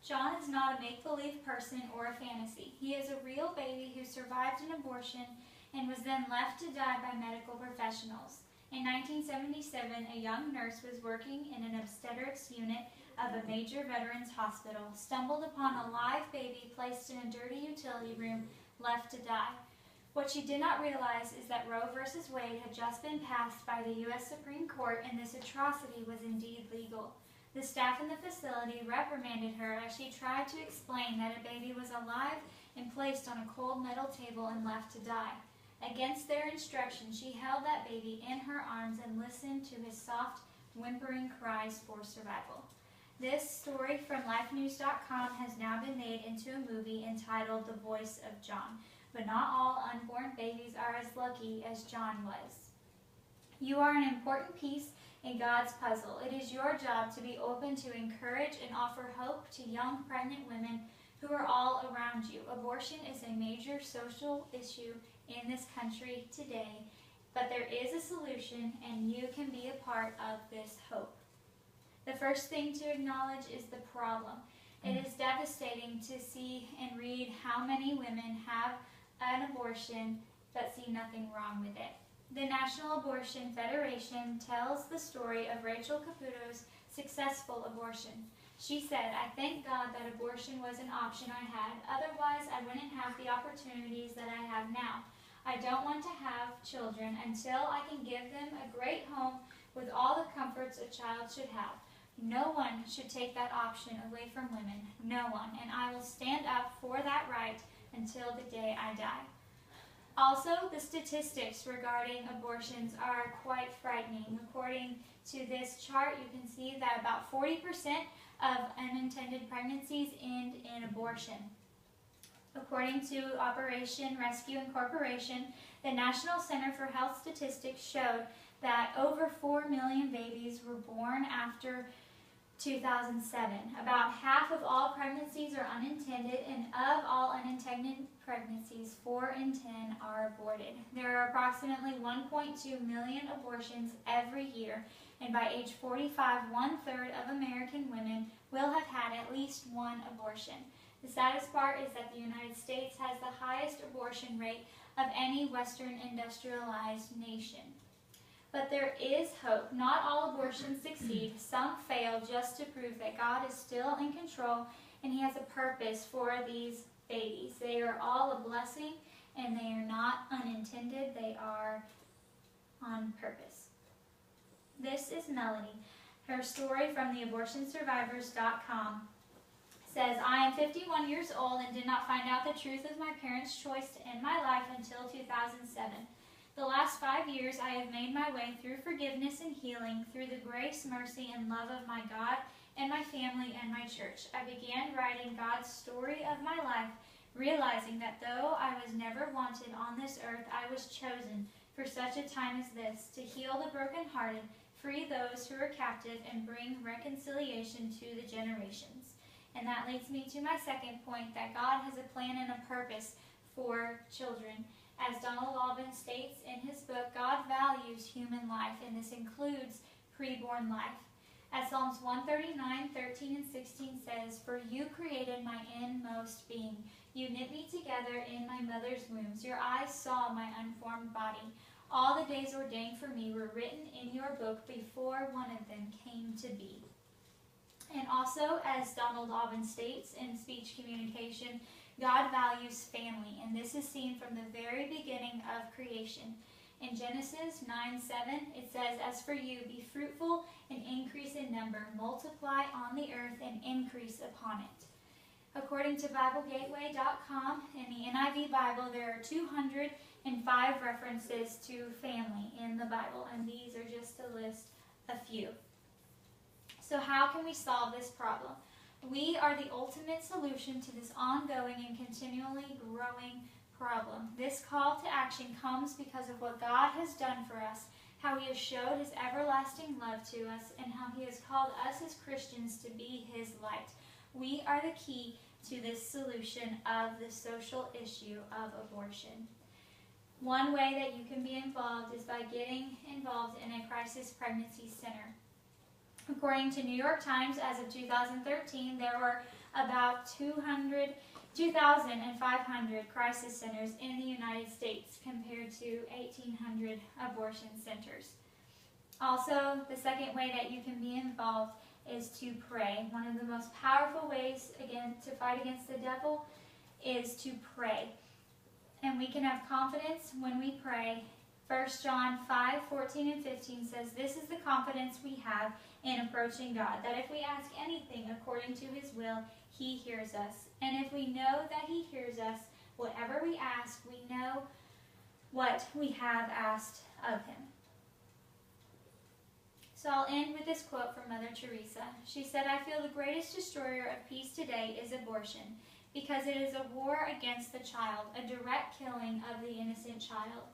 John is not a make-believe person or a fantasy. He is a real baby who survived an abortion and was then left to die by medical professionals. In 1977, a young nurse was working in an obstetrics unit of a major veterans hospital, stumbled upon a live baby placed in a dirty utility room, left to die. What she did not realize is that Roe v. Wade had just been passed by the U.S. Supreme Court, and this atrocity was indeed legal. The staff in the facility reprimanded her as she tried to explain that a baby was alive and placed on a cold metal table and left to die. Against their instructions, she held that baby in her arms and listened to his soft, whimpering cries for survival. This story from LifeNews.com has now been made into a movie entitled The Voice of John, but not all unborn babies are as lucky as John was. You are an important piece in God's puzzle. It is your job to be open to encourage and offer hope to young pregnant women who are all around you. Abortion is a major social issue in this country today, but there is a solution, and you can be a part of this hope. The first thing to acknowledge is the problem. It is devastating to see and read how many women have an abortion but see nothing wrong with it. The National Abortion Federation tells the story of Rachel Caputo's successful abortion. She said, "I thank God that abortion was an option I had. Otherwise, I wouldn't have the opportunities that I have now. I don't want to have children until I can give them a great home with all the comforts a child should have. No one should take that option away from women. No one. And I will stand up for that right until the day I die." Also, the statistics regarding abortions are quite frightening. According to this chart, you can see that about 40% of unintended pregnancies end in abortion. According to Operation Rescue Incorporation, the National Center for Health Statistics showed that over 4 million babies were born after 2007. About half of all pregnancies are unintended, and of all unintended pregnancies, 4 in 10 are aborted. There are approximately 1.2 million abortions every year, and by age 45, 1/3 of American women will have had at least one abortion. The saddest part is that the United States has the highest abortion rate of any Western industrialized nation. But there is hope. Not all abortions succeed. Some fail just to prove that God is still in control and He has a purpose for these babies. They are all a blessing, and they are not unintended. They are on purpose. This is Melody. Her story from theabortionsurvivors.com says, "I am 51 years old and did not find out the truth of my parents' choice to end my life until 2007. The last 5 years I have made my way through forgiveness and healing through the grace, mercy, and love of my God and my family and my church. I began writing God's story of my life, realizing that though I was never wanted on this earth, I was chosen for such a time as this, to heal the brokenhearted, free those who are captive, and bring reconciliation to the generations." And that leads me to my second point, that God has a plan and a purpose for children. As Donald Alban states in his book, God values human life, and this includes preborn life. As Psalms 139:13-16 says, "For you created my inmost being. You knit me together in my mother's wombs. Your eyes saw my unformed body. All the days ordained for me were written in your book before one of them came to be." And also, as Donald Alban states in Speech Communication, God values family, and this is seen from the very beginning of creation. In Genesis 9:7, it says, "As for you, be fruitful and increase in number, multiply on the earth and increase upon it." According to BibleGateway.com, in the NIV Bible, there are 205 references to family in the Bible, and these are just to list a few. So how can we solve this problem? We are the ultimate solution to this ongoing and continually growing problem. This call to action comes because of what God has done for us, how He has showed His everlasting love to us, and how He has called us as Christians to be His light. We are the key to this solution of the social issue of abortion. One way that you can be involved is by getting involved in a crisis pregnancy center. According to New York Times, as of 2013, there were about 2,500 crisis centers in the United States compared to 1,800 abortion centers. Also, the second way that you can be involved is to pray. One of the most powerful ways, again, to fight against the devil is to pray. And we can have confidence when we pray. 1 John 5:14 and 15 says, "This is the confidence we have in approaching God, that if we ask anything according to his will, he hears us. And if we know that he hears us, whatever we ask, we know what we have asked of him." So I'll end with this quote from Mother Teresa. She said, "I feel the greatest destroyer of peace today is abortion, because it is a war against the child, a direct killing of the innocent child,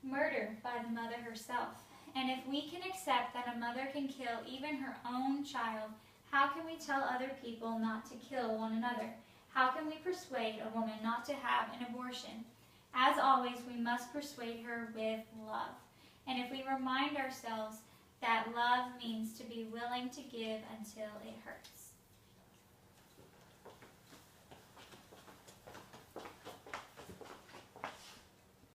murder by the mother herself. And if we can accept that a mother can kill even her own child, how can we tell other people not to kill one another? How can we persuade a woman not to have an abortion? As always, we must persuade her with love. And if we remind ourselves that love means to be willing to give until it hurts."